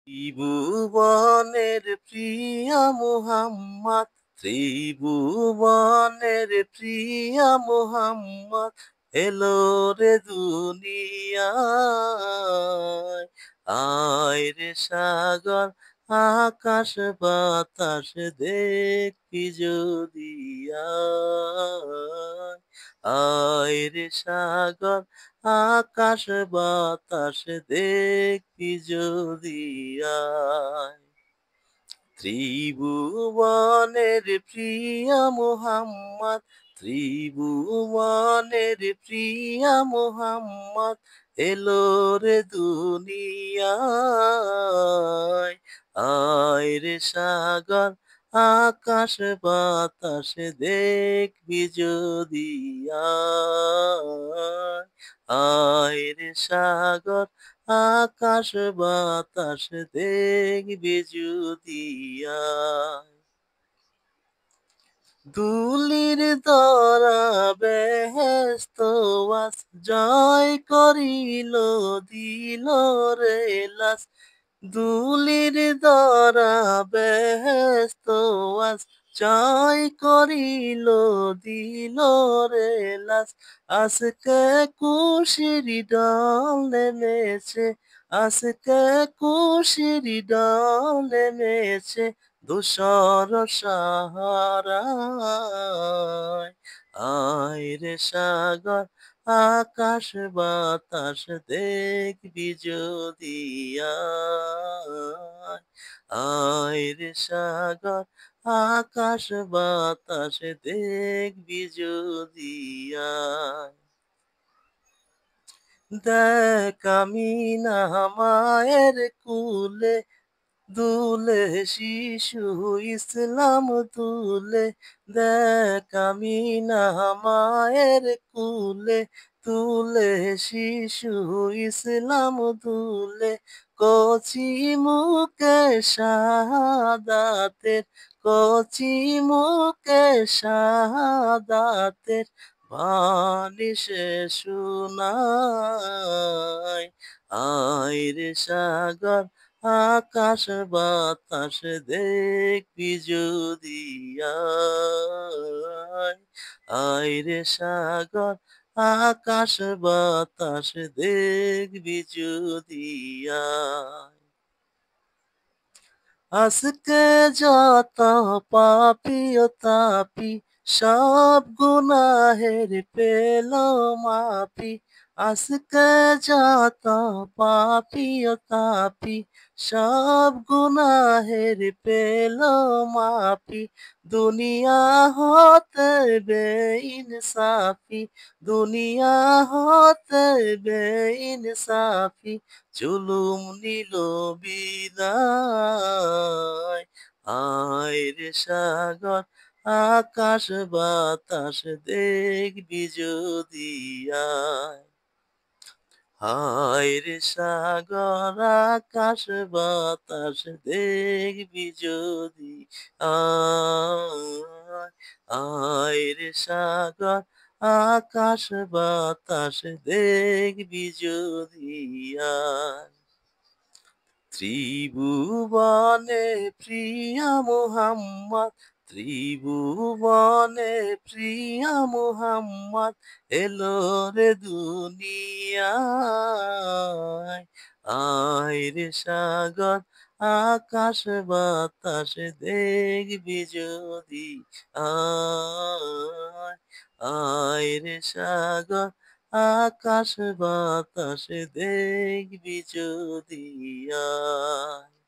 ত্রিভুবনের প্রিয়া মুহাম্মদ, ত্রিভুবনের প্রিয়া মুহাম্মদ এলো রে দুনিয়ায়। আয় রে সাগর আকাশ বাতাস দেখবি যদি আয়। আয় রে সাগর আকাশ বাতাস দেখবি যদি আয়। ত্রিভুবনের প্রিয়া মুহাম্মদ, ত্রিভুবনের প্রিয়া মুহাম্মদ এলো রে দুনিয়ায়। আয় রে সাগর আকাশ বাতাস দেখবি যদি আয়। আয় রে সাগর আকাশ বাতাস দেখবি যদি আয়। দুলির ধরা বেহেশত আজ জয় করিল দিল রে লাজ। দুলির ধরা বেহেশত আজ জয় করিল দিল রে লাজ। আজকে খুশির ঢল নেমেছে, আজকে খুশির ঢল নেমেছে ধূসর সাহারায়। আয় রে সাগর আকাশ বাতাস দেখবি যদি আয়। আয় রে সাগর আকাশ বাতাস দেখবি যদি আয়। দেখ আমি না মায়ের কুলে দুলে শিশু ইসলাম তুলে। দেখ আমি না মায়ের কুলে তুলে শিশু ইসলাম তুলে। কচি মুখে শাহাদাতের, কচি মুখে শাহাদাতের বাণী সে শোনায়। আয় রে সাগর আকাশ বাতাস দেখবি যদি আয়। আয় রে সাগর আকাশ বাতাস দেখবি যদি আয়। আজকে যত পাপী ও তাপী সব গুনাহের পেল মাপি। আজকে যত পাপী ও তাপী সব গুনাহের পেল মাপি। দুনিয়া হতে বেইনসাফি, দুনিয়া হতে বেইনসাফি জুলুম নিল বিদায়। আয় রে সাগর আকাশ বাতাস দেখবি যদি আয়। আয় রে সাগর আকাশ বাতাস দেখবি যদি আয়। আয় রে সাগর আকাশ বাতাস দেখবি যদি আয়। ত্রিভুবনে প্রিয়া মুহাম্মদ, ত্রিভুবনে প্রিয়া মুহাম্মদ এলো রে দুনিয়ায়। আয় রে সাগর আকাশ বাতাস দেখবি যদি আয়। আয় রে সাগর আকাশ বাতাস দেখবি যদি আয়।